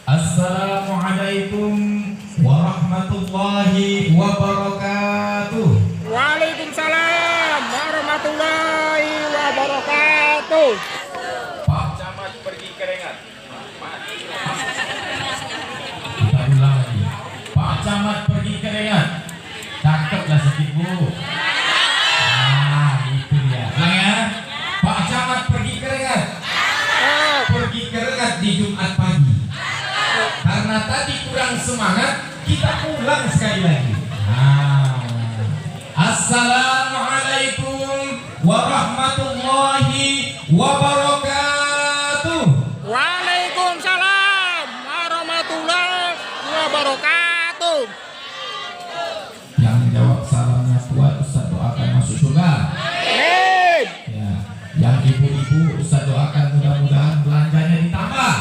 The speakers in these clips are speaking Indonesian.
Assalamualaikum warahmatullahi wabarakatuh. Waalaikumsalam warahmatullahi wabarakatuh. Pak Camat pergi keringat. Kita ulang lagi. Pak Camat pergi keringat. Cakeplah sedikit, Bu. Itu dia. Ulang ya. Pak Camat pergi keringat. Pergi keringat di Jumat pagi. Karena tadi kurang semangat, kita ulang sekali lagi. Assalamualaikum warahmatullahi wabarakatuh. Waalaikumsalam warahmatullahi wabarakatuh. Yang jawab salamnya kuat, Ustaz doakan masuk surga. Amin. Ya. Yang ibu-ibu, Ustaz doakan mudah-mudahan belanjanya ditambah.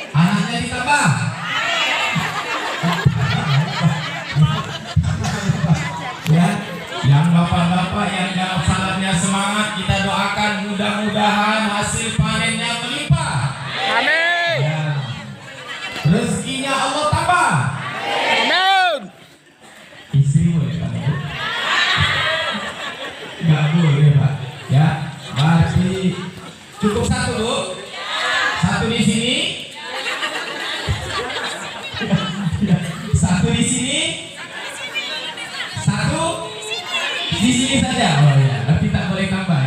Anaknya ditambah. Ya, yang bapak-bapak yang jawab salamnya semangat, kita doakan mudah-mudahan hasil panennya melimpah. Amin. Ya. Rezekinya Allah tambah. Amin. Istri boleh Pak? Nggak boleh Pak. Ya, berarti cukup satu Bu. Satu di sini. Satu di sini. Satu di sini saja. Oh ya, tapi tak boleh tambah.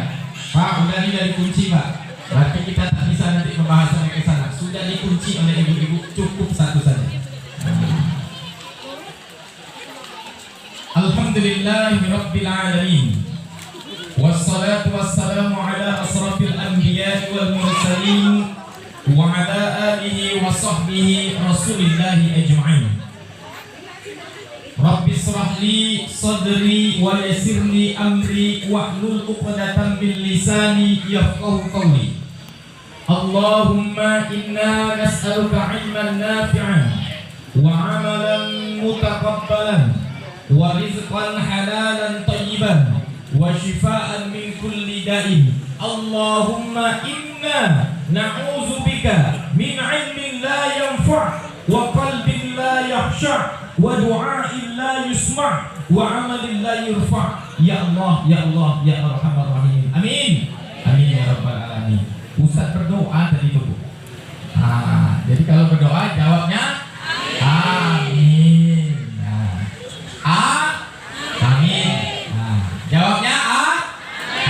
Pak, udah ini dari kunci Pak. Berarti kita tak bisa nanti membahas sampai ke sana. Sudah dikunci oleh ibu-ibu, cukup satu saja. Alhamdulillahirabbil alamin. Wassalatu wassalamu ala asrafil anbiya'i wal mursalin wa ala alihi wa sahbihi rasulillahi ajma'in. Rabbi israh li sadri wa yassir li amri wahlul 'uqdatam min lisani yafqahu qawli. Allahumma inna nas'aluka 'ilman nafi'an wa 'amalan mutaqabbalan wa rizqan halalan tayyiban wa shifaan min kulli da'in. Allahumma inna na'udzubika min 'ilmin la yanfa' wa qalbin la yakhsha' wa du'a'in la yusma' wa 'amalin la yurfa'. Ya Allah, ya Allah, ya Arhamar Rahimin. Amin. Amin ya rabbal alamin. Ustaz berdoa tadi itu Bu. Jadi kalau berdoa jawabnya amin. Amin. Jawabnya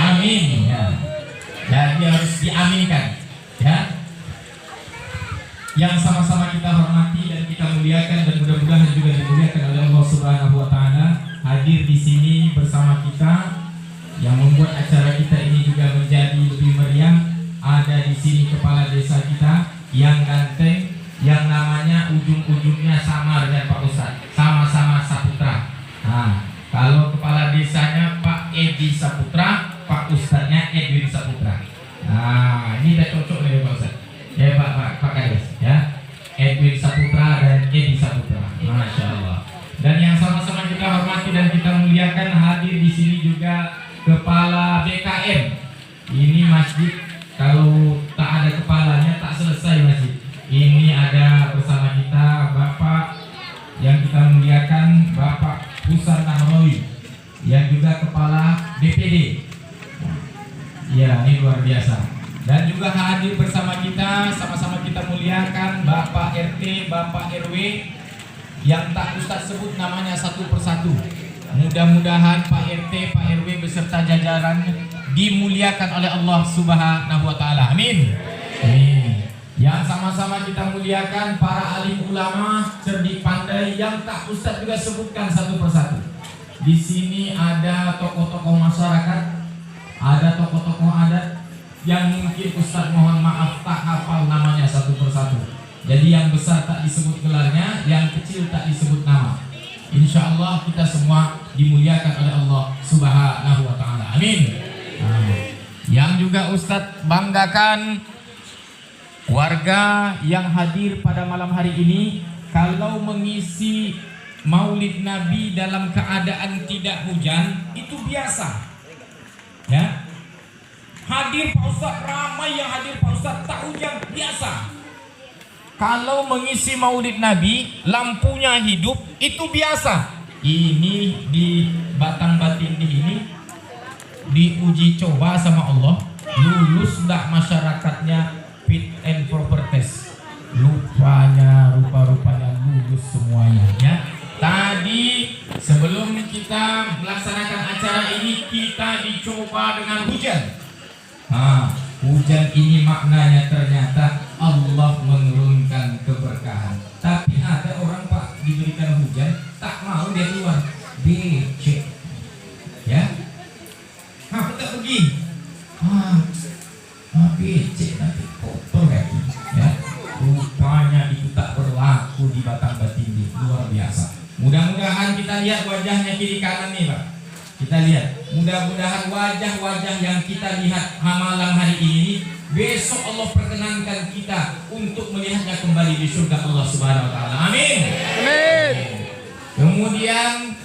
amin. Ya. Jadi harus diaminkan. Ya. Yang sama-sama kita hormati dan kita muliakan dan mudah-mudahan juga dimuliakan oleh Allah Subhanahu wa taala, hadir di sini bersama kita yang membuat acara kita ini juga menjadi lebih meriah. Ada di sini kepala desa kita yang ganteng, yang namanya ujung-ujungnya sama dengan Pak Ustadz, sama-sama Saputra. Kalau kepala desanya Pak Edi Saputra, Pak Ustadznya Edwin Saputra. Ini udah cocok nih Pak Ustadz. Ya Pak Kades, ya. Edwin Saputra dan Edi Saputra. Masya Allah. Dan yang sama-sama kita hormati dan kita muliakan, hadir di sini juga kepala BKM. Ini masjid kalau tak ada kepalanya tak selesai masjid. Ini ada bersama kita Bapak yang kita muliakan, Bapak Husan Nahrawi, yang juga kepala BPD. Ya, ini luar biasa. Dan juga hadir bersama kita, sama-sama kita muliakan Bapak RT, Bapak RW yang tak Ustaz sebut namanya satu persatu. Mudah-mudahan Pak RT, Pak RW beserta jajaran dimuliakan oleh Allah Subhanahu wa taala. Amin. Amin. Yang sama-sama kita muliakan para alim ulama cerdik pandai yang tak Ustaz juga sebutkan satu persatu. Di sini ada tokoh-tokoh masyarakat, ada tokoh-tokoh adat yang mungkin Ustaz mohon maaf tak hafal namanya satu persatu. Jadi yang besar tak disebut gelarnya, yang kecil tak disebut nama. Insya Allah kita semua dimuliakan oleh Allah Subhanahu wa taala. Amin. Yang juga Ustadz banggakan warga yang hadir pada malam hari ini, kalau mengisi Maulid Nabi dalam keadaan tidak hujan itu biasa. Ya. Hadir Pak Ustadz, ramai yang hadir Pak Ustadz, tak hujan biasa. kalau mengisi Maulid Nabi lampunya hidup itu biasa. Ini di Batang Batindi ini diuji coba sama Allah, lulus enggak masyarakatnya fit and proper test. Rupa-rupanya lulus semuanya ya. Tadi sebelum kita melaksanakan acara ini kita dicoba dengan hujan. Hujan ini maknanya ternyata Allah menurunkan keberkahan. Tapi ada orang Pak diberikan hujan tak mau dia keluar, becek ya. Tak pergi, becek nanti kotor ya. Rupanya itu tak berlaku di Batang Batindi, luar biasa. Mudah-mudahan kita lihat wajahnya kiri kanan nih Pak. Kita lihat, mudah-mudahan wajah-wajah yang kita lihat malam hari ini besok Allah perkenankan kita untuk melihatnya kembali di surga Allah Subhanahu wa taala. Amin. Amin. Kemudian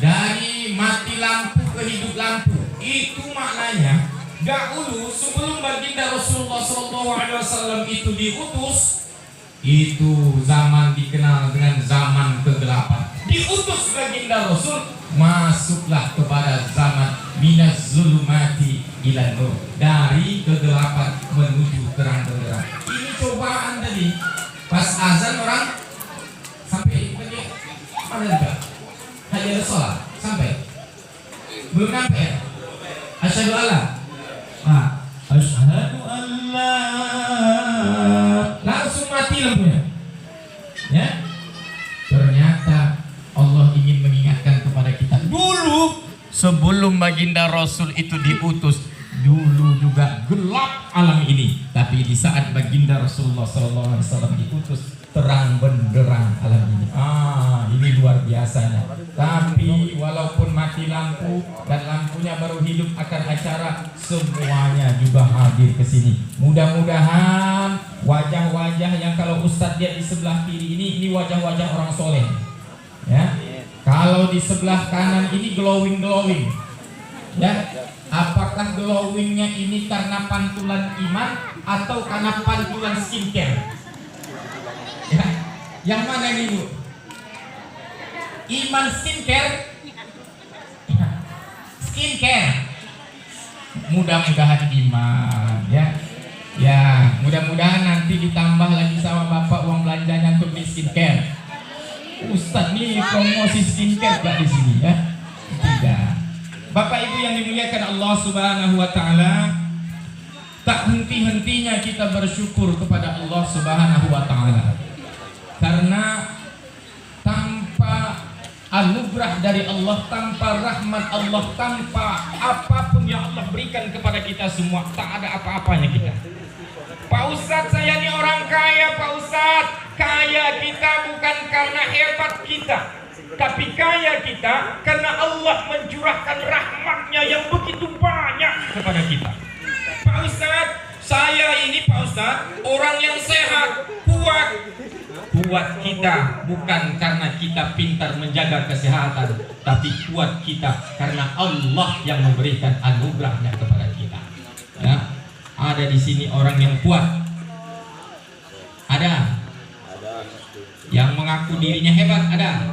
dari mati lampu ke hidup lampu. Itu maknanya dahulu sebelum baginda Rasulullah SAW itu diutus, itu zaman dikenal dengan zaman kegelapan. Diutus baginda Rasul, masuklah kepada zaman minaz zulumati ilan nur, dari kegelapan menuju terang benderang. Ini cobaan tadi. Pas azan orang sampai mana enggak? Hanya ada sholat sampai belum sampai ya? Asyhadu alla asyhadu alla, langsung mati lampunya ya. Ternyata Allah ingin mengingatkan kepada kita dulu sebelum baginda Rasul itu diutus, dulu juga gelap alam ini, tapi di saat baginda Rasulullah SAW diutus terang benderang alam ini. Ini luar biasanya. Tapi walaupun mati lampu dan lampunya baru hidup akan acara, semuanya juga hadir ke sini. Mudah-mudahan wajah-wajah yang kalau Ustadz lihat di sebelah kiri ini wajah-wajah orang soleh. Ya. Kalau di sebelah kanan ini glowing. Ya. Apakah glowingnya ini karena pantulan iman atau karena pantulan skincare? Ya. Yang mana ini Bu? Iman skincare? Skincare. Mudah-mudahan iman ya. Ya, mudah-mudahan nanti ditambah lagi sama Bapak uang belanjanya untuk di skincare. Ustadz nih promosi skincare gak di sini ya? Tidak. Bapak Ibu yang dimuliakan Allah Subhanahu wa taala, tak henti-hentinya kita bersyukur kepada Allah Subhanahu wa taala. Karena tanpa anugerah dari Allah, tanpa rahmat Allah, tanpa apapun yang Allah berikan kepada kita semua, tak ada apa-apanya kita. Pak Ustadz, saya ini orang kaya Pak Ustadz. Kaya kita bukan karena hebat kita, tapi kaya kita karena Allah mencurahkan rahmatnya yang begitu banyak kepada kita. Pak Ustadz, saya ini Pak Ustadz orang yang sehat, kuat. Kuat kita bukan karena kita pintar menjaga kesehatan, tapi kuat kita karena Allah yang memberikan anugerahnya kepada kita. Ya, ada di sini orang yang kuat. Ada. Yang mengaku dirinya hebat ada?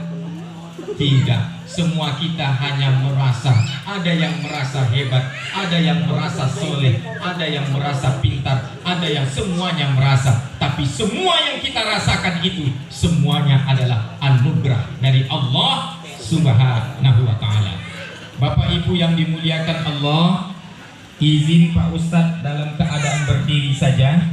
Tidak. Semua kita hanya merasa. Ada yang merasa hebat, ada yang merasa soleh, ada yang merasa pintar, ada yang semuanya merasa. Tapi semua yang kita rasakan itu semuanya adalah anugerah dari Allah Subhanahu wa taala. Bapak Ibu yang dimuliakan Allah, izin Pak Ustadz dalam keadaan berdiri saja.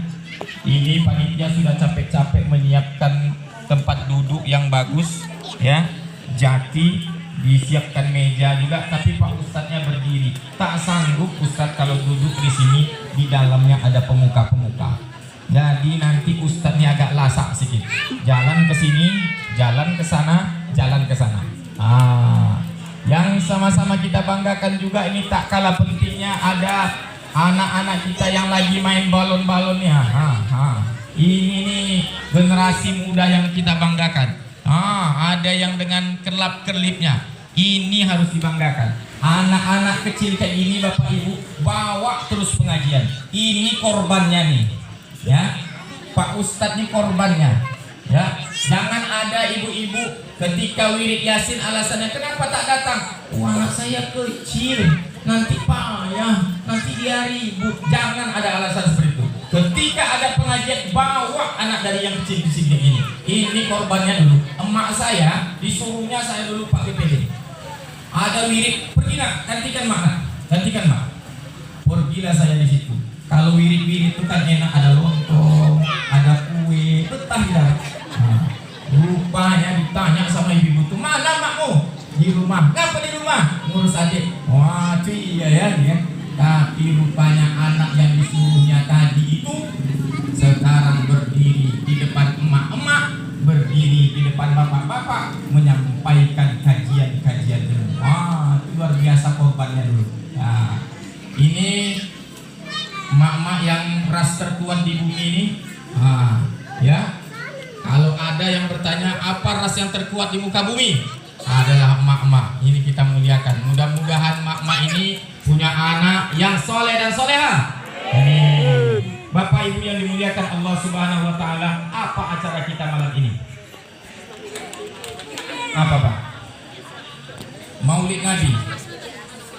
Ini panitia sudah capek-capek menyiapkan tempat duduk yang bagus ya, jati, disiapkan meja juga, tapi Pak Ustadznya berdiri. Tak sanggup Ustadz kalau duduk di sini, di dalamnya ada pemuka-pemuka. Jadi nanti Ustadznya agak lasak sedikit. Jalan ke sini, jalan ke sana, jalan ke sana. Yang sama-sama kita banggakan juga ini tak kalah pentingnya ada anak-anak kita yang lagi main balon-balonnya. Ini nih generasi muda yang kita banggakan. Ada yang dengan kelap-kelipnya. Ini harus dibanggakan. Anak-anak kecil kayak gini Bapak Ibu bawa terus pengajian. Ini korbannya nih. Ya. Pak Ustadz ini korbannya. Ya, jangan ada ibu-ibu ketika wirid Yasin alasannya kenapa tak datang? Wah, anak saya kecil, nanti payah, nanti dia ribut. Jangan ada alasan seperti itu. Ketika ada pengajian, bawa anak dari yang kecil-kecil ini. Ini korbannya dulu. Emak saya disuruhnya saya dulu Pak BPD. Ada wirid, pergi nak, gantikan mak, gantikan mak. Pergilah saya di situ. Kalau wirid-wirid itu kan enak, ada lontong, ada kue, betah ya. Nah, rupanya ditanya sama ibu itu, mana makmu? Di rumah. Ngapa di rumah? Ngurus adik. Wah, iya ya, ya. Tapi rupanya anak yang disuruhnya tadi itu sekarang berdiri di depan emak-emak, berdiri di depan bapak-bapak, menyampaikan kajian-kajian dulu. Wah, itu luar biasa korbannya dulu. Nah, ini emak-emak yang ras terkuat di bumi ini. Ya. Kalau ada yang bertanya apa ras yang terkuat di muka bumi, adalah emak-emak. Ini kita muliakan. Mudah-mudahan emak-emak ini punya anak yang soleh dan soleha. Bapak Ibu yang dimuliakan Allah Subhanahu Wa Taala, apa acara kita malam ini? Apa Pak? Maulid Nabi.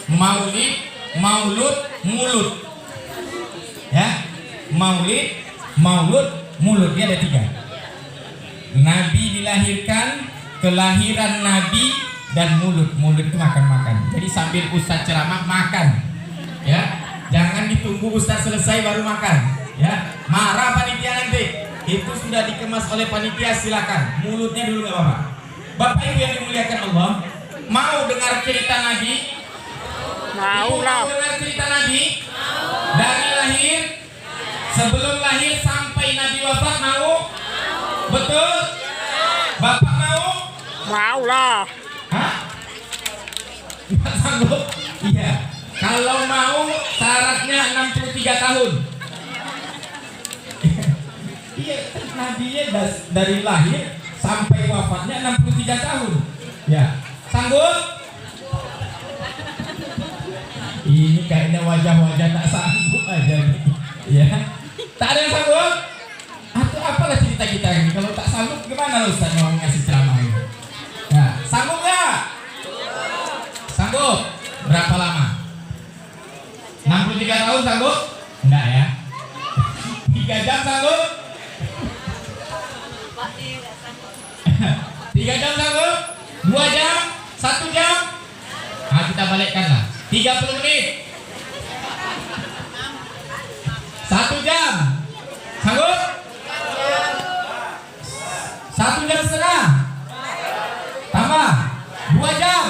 Maulid, maulud, mulut. Ya, maulid, maulud, mulut. Dia ada 3. Nabi dilahirkan, kelahiran Nabi, dan mulut. Mulut itu makan-makan. Jadi sambil Ustaz ceramah makan. Ya, jangan ditunggu Ustaz selesai baru makan. Ya, marah panitia nanti. Itu sudah dikemas oleh panitia, silakan. Mulutnya dulu nggak apa-apa. Bapak Ibu yang dimuliakan Allah, mau dengar cerita Nabi? Mau lah. Mau dengar cerita Nabi? Dari lahir, sebelum lahir sampai Nabi wafat, mau? Betul? Bapak mau? Mau lah. Hah? Nggak sanggup? Iya. Kalau mau syaratnya 63 tahun. Iya, Nabi-nya dari lahir sampai wafatnya 63 tahun. Ya. Sanggup? Ini kayaknya wajah-wajah tak sanggup aja nih. Ya. Tak ada yang sanggup? Atau apalah cerita kita ini? Kalau tak sanggup gimana Ustaz mau ngasih ceramah ini? Ya, sanggup nggak? Sanggup? Berapa lama? 63 tahun sanggup? Enggak ya? 3 jam sanggup? 3 jam sanggup? 2 jam? 1 jam? Nah, kita balikkan lah. 30 menit. 1 jam? Sanggup? 1 jam setengah? Tambah? 2 jam?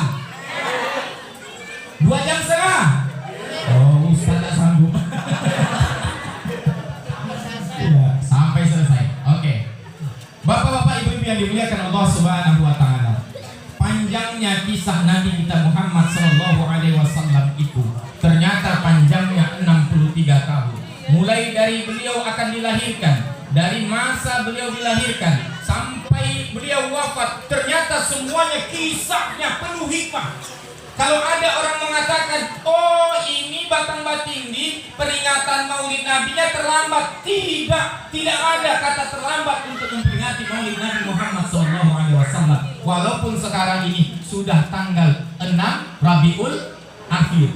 2 jam setengah? Oh, Ustaz tak sanggup. Ya, sampai selesai. Oke. Bapak-bapak, ibu-ibu yang dimuliakan Allah Subhanahu Wa Taala, panjangnya kisah Nabi kita Muhammad Sallallahu Alaihi Wasallam itu ternyata panjangnya 63 tahun. Mulai dari beliau akan dilahirkan, dari masa beliau dilahirkan sampai beliau wafat, ternyata semuanya kisahnya penuh hikmah. Kalau ada orang mengatakan, oh ini batang batindi peringatan Maulid Nabi-nya terlambat, tidak ada kata terlambat untuk memperingati Maulid Nabi Muhammad SAW. Walaupun sekarang ini sudah tanggal 6 Rabiul Akhir.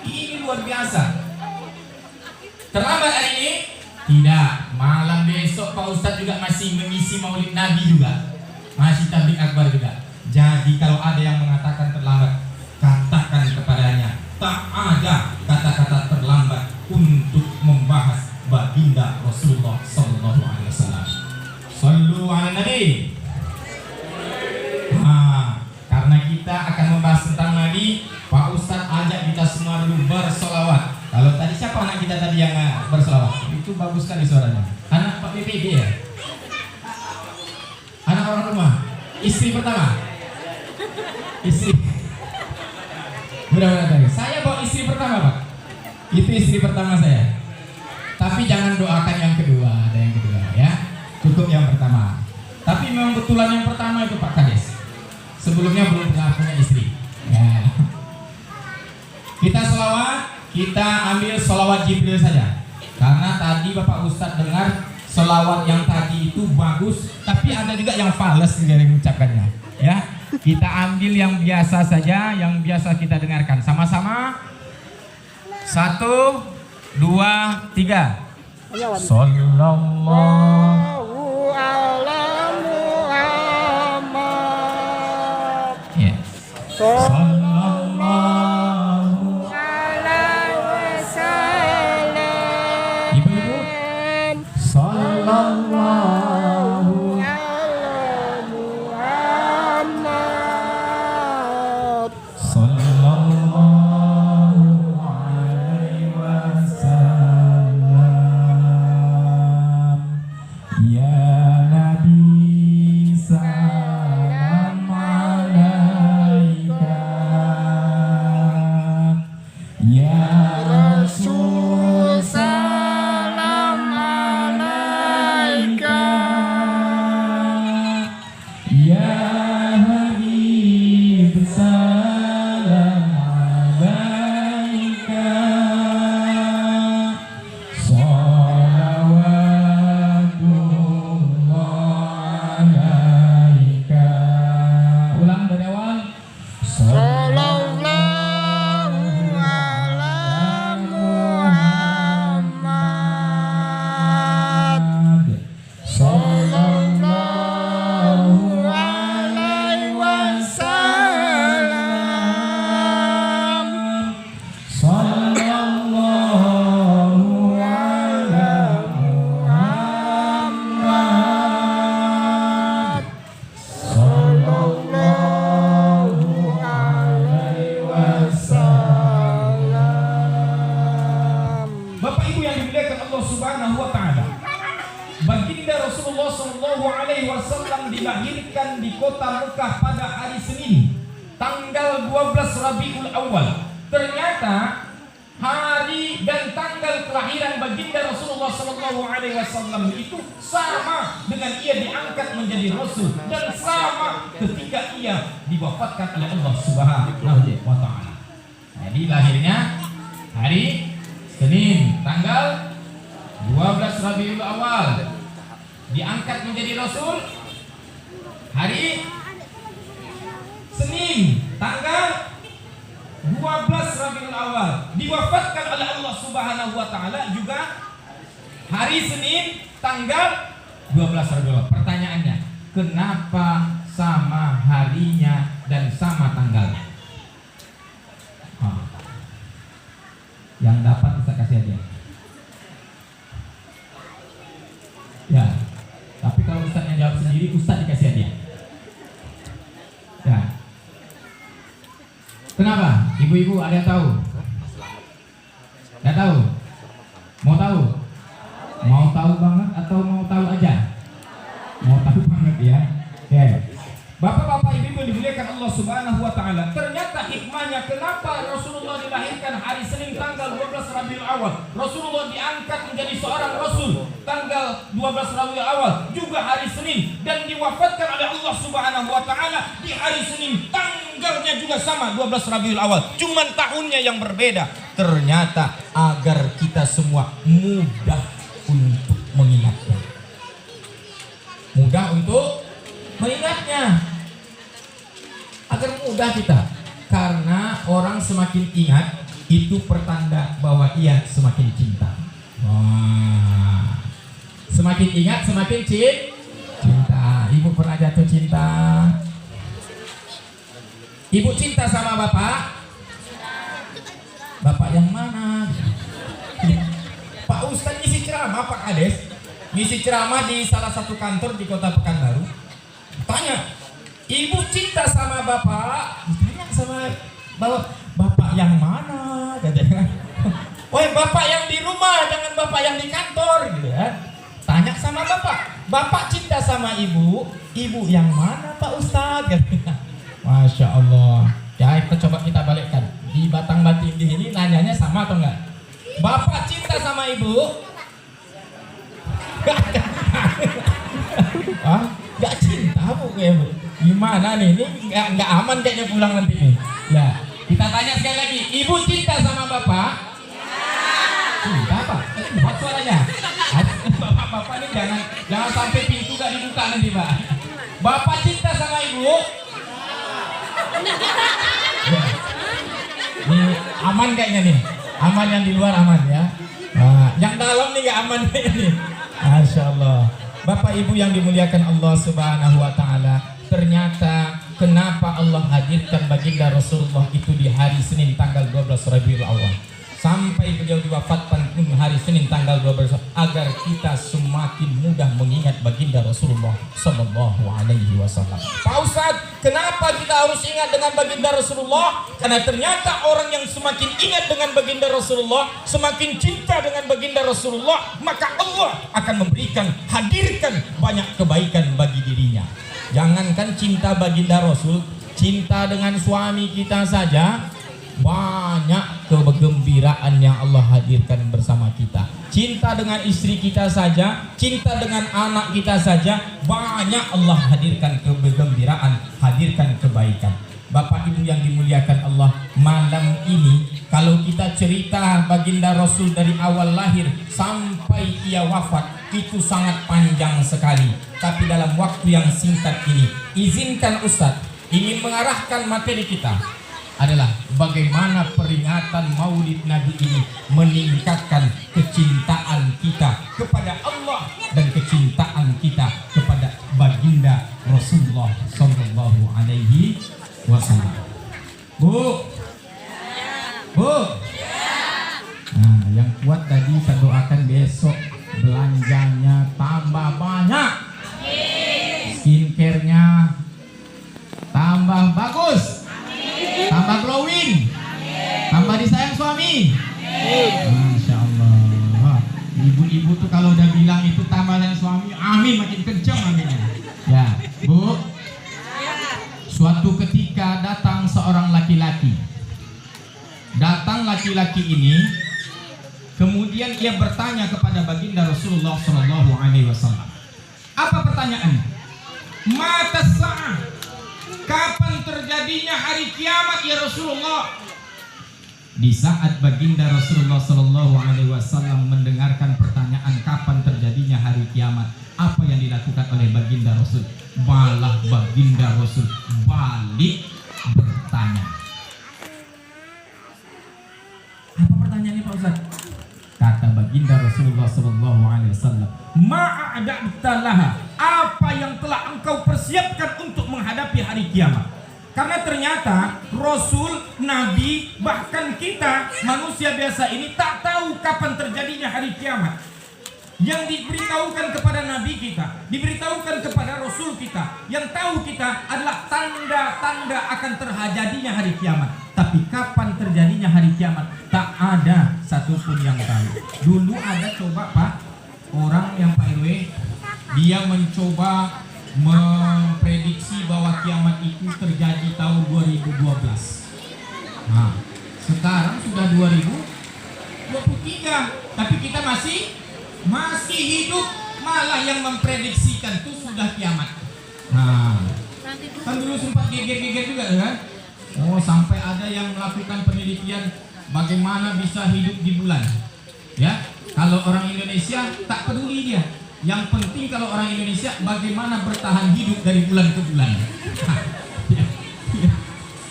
Ini luar biasa. Terlambat hari ini? Tidak. Malam besok Pak Ustadz juga masih mengisi Maulid Nabi juga, masih tabligh akbar juga. Jadi kalau ada yang mengatakan terlambat, katakan kepadanya, tak ada kata-kata terlambat untuk membahas baginda Rasulullah Sallallahu Alaihi Wasallam. Sallu ala Nabi. Karena kita akan membahas tentang Nabi, Pak Ustadz ajak kita semua dulu bersolawat. Kalau tadi siapa anak kita tadi yang bersolawat? Itu bagus sekali suaranya. Anak Pak BPD ya? Anak orang rumah? Istri pertama? Istri? Mudah-mudahan saya bawa istri pertama Pak. Itu istri pertama saya. Tapi jangan doakan yang kedua, ada yang kedua ya. Cukup yang pertama. Tapi memang betulan yang pertama itu Pak Kades. Sebelumnya belum pernah punya istri. Ya. Kita selawat, kita ambil selawat Jibril saja. Karena tadi Bapak Ustadz dengar selawat yang tadi itu bagus, tapi ada juga yang fales dari mengucapkannya. Ya, kita ambil yang biasa saja, yang biasa kita dengarkan. Sama-sama. 1, 2, 3. Sallallahu ala Muhammad. ya. Sallallahu Alaihi wasallam. Ibu-ibu. Sallallahu Ala Muhammad. Sallallahu alaihi wasallam. Ya Nabi salam alaika. Ya Rasul salam alaika. Ya Habib salam alaika. Salawatullah alaika. Ulang dari awal. Sallallahu ala Muhammad. Sallallahu Alaihi wasallam. Sallallahu ala Muhammad. Sallallahu alaihi wasallam. Bapak Ibu yang dimuliakan Allah Subhanahu wa taala. Baginda Rasulullah sallallahu alaihi wasallam dilahirkan di kota Mekah pada hari Senin, tanggal 12 Rabiul Awal. Ternyata hari dan tanggal kelahiran baginda Rasulullah sallallahu alaihi wasallam itu sama dengan ia diangkat menjadi rasul dan sama ketika ia diwafatkan oleh Allah Subhanahu wa taala. Jadi lahirnya hari Senin tanggal 12 Rabiul Awal, diangkat menjadi rasul hari Senin tanggal 12 Rabiul Awal, diwafatkan oleh Allah Subhanahu wa taala juga hari Senin tanggal 12 Rabiul Awal. Pertanyaannya, kenapa sama harinya dan sama tanggalnya? Yang dapat bisa kasih hadiah. Ya, tapi kalau Ustaz yang jawab sendiri, Ustaz dikasih hadiah. Ya. Kenapa? Ibu-ibu ada yang tahu? Tidak tahu? Mau tahu? Mau tahu banget atau mau tahu aja? Mau tahu banget ya. Oke. Bapak-bapak, ibu-ibu dimuliakan Allah Subhanahu wa taala. Ternyata hikmahnya kenapa Rasulullah dilahirkan hari Senin tanggal 12 Rabiul Awal. Rasulullah diangkat menjadi seorang rasul tanggal 12 Rabiul Awal, juga hari Senin, dan diwafatkan oleh Allah Subhanahu wa taala di hari Senin. Tanggalnya juga sama 12 Rabiul Awal, cuman tahunnya yang berbeda. Ternyata agar kita semua mudah untuk mengingatnya. Mudah untuk mengingatnya, agar mudah kita, karena orang semakin ingat itu pertanda bahwa ia semakin cinta. Wah, semakin ingat semakin cinta. Ibu pernah jatuh cinta? Ibu cinta sama bapak? Bapak yang mana? Pak Ustadz ngisi ceramah, Pak Kades ngisi ceramah di salah satu kantor di Kota Pekanbaru. Tanya, ibu cinta sama bapak? Ditanya sama bapak yang mana? Katanya, woi bapak yang di rumah, jangan bapak yang di kantor, gitu ya. Tanya sama bapak cinta sama ibu yang mana Pak Ustadz? Katanya. Masya Allah. Ya kita balikkan. Di Batang Batin ini nanyanya sama atau enggak? Bapak cinta sama ibu? Gak cinta bu, ya bu. Gimana nih? Ini nggak aman kayaknya pulang nanti nih. Ya, kita tanya sekali lagi. Ibu cinta sama bapak? Cinta apa? Buat suaranya. Bapak-bapak ini jangan sampai pintu gak dibuka nanti Pak. Bapak cinta sama ibu? Ini aman kayaknya nih, aman yang di luar aman ya. Nah, yang dalam nih gak aman nih. Masya Allah. Bapak ibu yang dimuliakan Allah Subhanahu Wa Taala, ternyata kenapa Allah hadirkan baginda Rasulullah itu di hari Senin tanggal 12 Rabiul Awal sampai beliau diwafatkan pun hari Senin tanggal 12 agar kita semakin mudah mengingat baginda Rasulullah Sallallahu Alaihi Wasallam. Pak Ustadz, kenapa kita harus ingat dengan baginda Rasulullah? Karena ternyata orang yang semakin ingat dengan baginda Rasulullah, semakin cinta dengan baginda Rasulullah, maka Allah akan memberikan, hadirkan banyak kebaikan bagi dirinya. Jangankan cinta baginda Rasul, cinta dengan suami kita saja banyak kegembiraan yang Allah hadirkan bersama kita. Cinta dengan istri kita saja, cinta dengan anak kita saja, banyak Allah hadirkan kegembiraan, hadirkan kebaikan. Bapak ibu yang dimuliakan Allah, malam ini kalau kita cerita baginda Rasul dari awal lahir sampai ia wafat itu sangat panjang sekali. Tapi dalam waktu yang singkat ini, izinkan Ustadz ingin mengarahkan materi kita adalah bagaimana peringatan Maulid Nabi ini meningkatkan kecintaan kita kepada Allah dan kecintaan kita kepada baginda Rasulullah Sallallahu Alaihi Wasallam. Bu, nah yang kuat tadi kita doakan besok belanjanya tambah banyak, skincare-nya tambah bagus, tambah glowing, tambah disayang suami. Masya Allah. Ibu-ibu tuh kalau udah bilang itu tambah sayang suami, amin makin kencang aminnya. Ya, Bu. Suatu ketika datang seorang laki-laki. Datang laki-laki ini, kemudian ia bertanya kepada baginda Rasulullah Sallallahu Alaihi Wasallam. Apa pertanyaannya? Mata sa'ah, kapan terjadinya hari kiamat ya Rasulullah? Di saat baginda Rasulullah Sallallahu Alaihi Wasallam mendengarkan pertanyaan kapan terjadinya hari kiamat, apa yang dilakukan oleh baginda Rasul? Malah baginda Rasul balik bertanya. Apa pertanyaannya Pak Ustaz? Kata baginda Rasulullah Sallallahu Alaihi Wasallam, ma'ada'talaha, apa yang telah engkau persiapkan untuk menghadapi hari kiamat? Karena ternyata Rasul, Nabi, bahkan kita manusia biasa ini tak tahu kapan terjadinya hari kiamat. Yang diberitahukan kepada Nabi kita, diberitahukan kepada Rasul kita, yang tahu kita adalah tanda-tanda akan terjadinya hari kiamat. Tapi kapan terjadinya hari kiamat, tak ada satupun yang tahu. Dulu ada coba Pak, orang yang Pak RW, dia mencoba memprediksi bahwa kiamat itu terjadi tahun 2012. Nah, sekarang sudah 2023, tapi kita masih hidup, malah yang memprediksikan itu sudah kiamat. Nah, kan dulu sempat geger-geger juga kan? Oh, sampai ada yang melakukan penelitian bagaimana bisa hidup di bulan. Ya, kalau orang Indonesia tak peduli dia. Yang penting kalau orang Indonesia bagaimana bertahan hidup dari bulan ke bulan.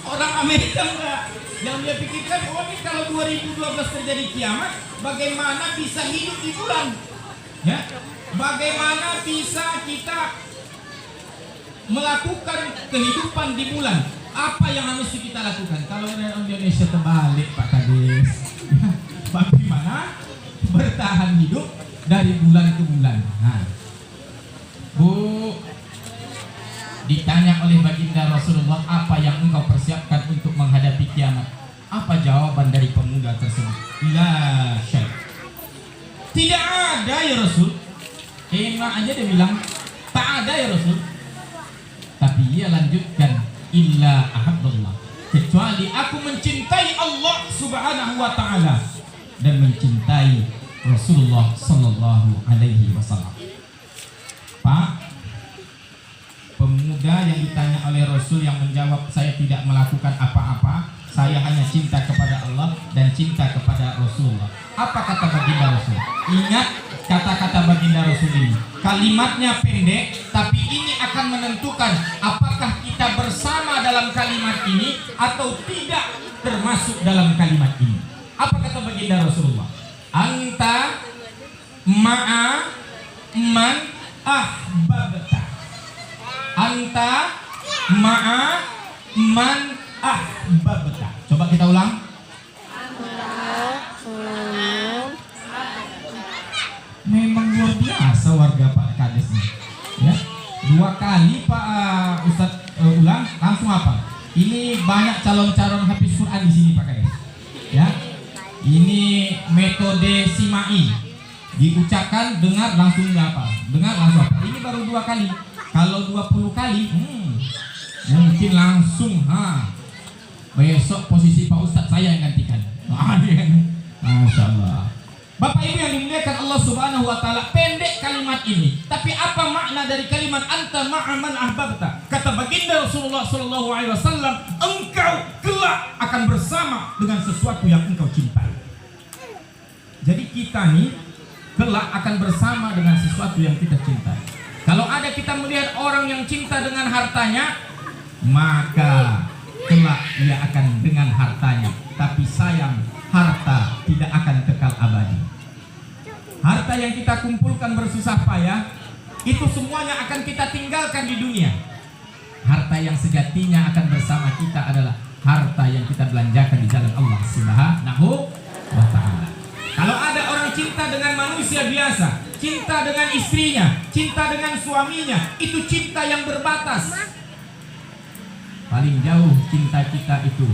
Orang Amerika enggak. Yang dia pikirkan, oh ini kalau 2012 terjadi kiamat, bagaimana bisa hidup di bulan? Ya, bagaimana bisa kita melakukan kehidupan di bulan? Apa yang harus kita lakukan? Kalau orang Indonesia terbalik Pak Kades. Bagaimana bertahan hidup dari bulan ke bulan? Nah, Bu, ditanya oleh baginda Rasulullah, apa yang engkau persiapkan untuk menghadapi kiamat? Apa jawaban dari pemuda tersebut? La syai'. Tidak ada ya Rasul. Enak aja dia bilang, tak ada ya Rasul. Tapi ia lanjutkan, illa ahabballah, kecuali aku mencintai Allah Subhanahu wa taala dan mencintai Rasulullah Sallallahu Alaihi Wasallam. Pak, pemuda yang ditanya oleh Rasul yang menjawab, saya tidak melakukan apa-apa, saya hanya cinta kepada Allah dan cinta kepada Rasulullah. Apa kata baginda Rasul? Ingat, kata-kata baginda Rasul ini. Kalimatnya pendek, tapi ini akan menentukan apakah kita bersama dalam kalimat ini atau tidak termasuk dalam kalimat ini. Apa kata baginda Rasulullah? Anta ma'a man ahbabta. Anta ma'a man ahbabta. Coba kita ulang. Memang luar biasa warga Pak Kades nih. Ya. 2 kali Pak Ustadz ulang langsung apa? Ini banyak calon-calon hafiz Quran di sini Pak Kades. Ya. Ini metode simai. Diucapkan, dengar langsung apa? Dengar langsung apa? Ini baru 2 kali. Kalau 20 kali, mungkin langsung besok posisi Pak Ustadz saya yang gantikan. Masya Allah. Bapak Ibu yang dimuliakan Allah Subhanahu wa taala, pendek kalimat ini, tapi apa makna dari kalimat anta ma'aman ahbabta? Kata baginda Rasulullah sallallahu alaihi wasallam, engkau kelak akan bersama dengan sesuatu yang engkau cintai. Jadi kita nih kelak akan bersama dengan sesuatu yang kita cintai. Kalau ada kita melihat orang yang cinta dengan hartanya, maka kelak ia akan dengan hartanya. Tapi sayang, harta tidak akan kekal abadi. Harta yang kita kumpulkan bersusah payah, itu semuanya akan kita tinggalkan di dunia. Harta yang sejatinya akan bersama kita adalah harta yang kita belanjakan di jalan Allah Subhanahu wa ta'ala. Kalau ada orang cinta dengan manusia biasa, cinta dengan istrinya, cinta dengan suaminya, itu cinta yang berbatas. Paling jauh cinta kita itu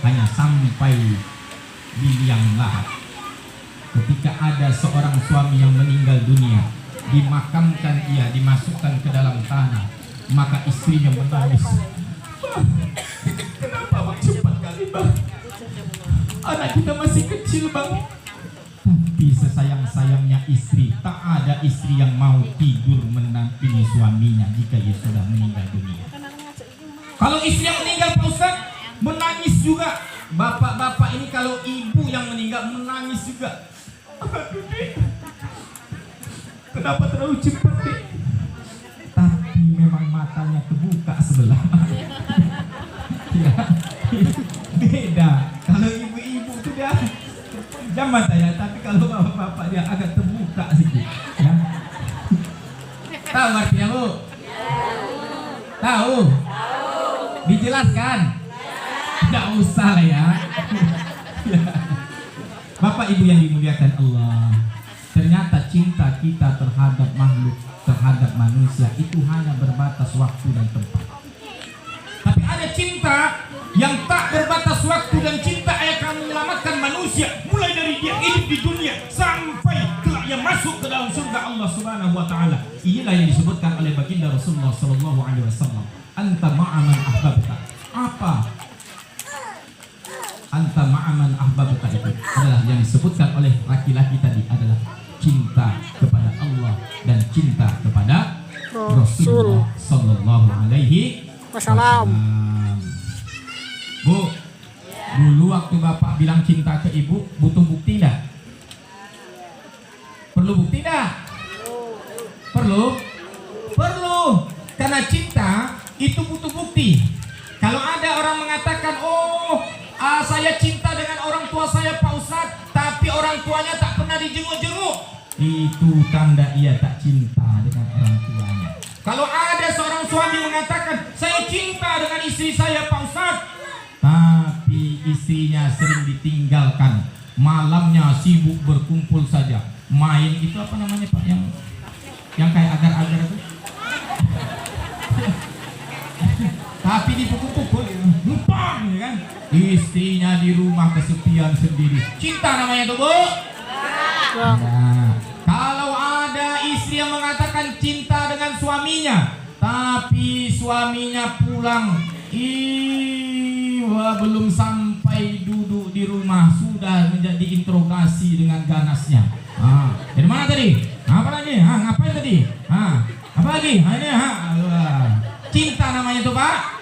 hanya sampai di liang lahat. Ketika ada seorang suami yang meninggal dunia, dimakamkan ia, dimasukkan ke dalam tanah, maka istrinya menangis. Kenapa bang cepat kali bang? Anak kita masih kecil bang. Tapi sesayang-sayangnya istri, tak ada istri yang mau tidur menampingi suaminya jika ia sudah meninggal dunia. Kalau istri yang meninggal Pak Ustaz, menangis juga. Bapak-bapak ini kalau ibu yang meninggal menangis juga. Aduh, Dek. Kenapa terlalu cepat, Dek? Tapi memang matanya kebuka sebelah. Ya, beda. Kalau ibu-ibu itu dia jam matanya, tapi kalau bapak-bapak dia agak terbuka sedikit. Ya. Tahu artinya, Bu? Tahu? Dijelaskan? Tidak usah lah ya. Bapak Ibu yang dimuliakan Allah, ternyata cinta kita terhadap makhluk, terhadap manusia itu hanya berbatas waktu dan tempat. Tapi ada cinta yang tak berbatas waktu dan cinta yang akan menyelamatkan manusia mulai dari dia hidup di dunia sampai kelak ia masuk ke dalam surga Allah Subhanahu wa taala. Inilah yang disebutkan oleh baginda Rasulullah sallallahu alaihi wasallam. Anta ma'aman ahbabta. Apa? Anta ma'aman ahbabta itu adalah yang disebutkan oleh laki-laki tadi adalah cinta kepada Allah dan cinta kepada Rasulullah sallallahu alaihi wasallam. Bu, dulu waktu bapak bilang cinta ke ibu butuh bukti tidak? Perlu bukti tidak? Perlu? Perlu. Karena cinta itu butuh bukti. Kalau ada orang mengatakan, saya cinta dengan orang tua saya Pak Ustadz, tapi orang tuanya tak pernah dijenguk-jenguk, itu tanda ia tak cinta dengan orang tuanya. Kalau ada seorang suami mengatakan, saya cinta dengan istri saya Pak Ustadz, tapi istrinya sering ditinggalkan, malamnya sibuk berkumpul saja, main itu apa namanya Pak, yang kayak agar-agar itu, tapi dipukul-pukul, numpang ya kan, istrinya di rumah kesepian sendiri, cinta namanya tuh Bu. Nah, kalau ada istri yang mengatakan cinta dengan suaminya, tapi suaminya pulang, belum sampai duduk di rumah sudah menjadi interogasi dengan ganasnya. Dari mana tadi? Apa lagi? Ngapain tadi? Apa lagi? Ini cinta namanya tuh Pak.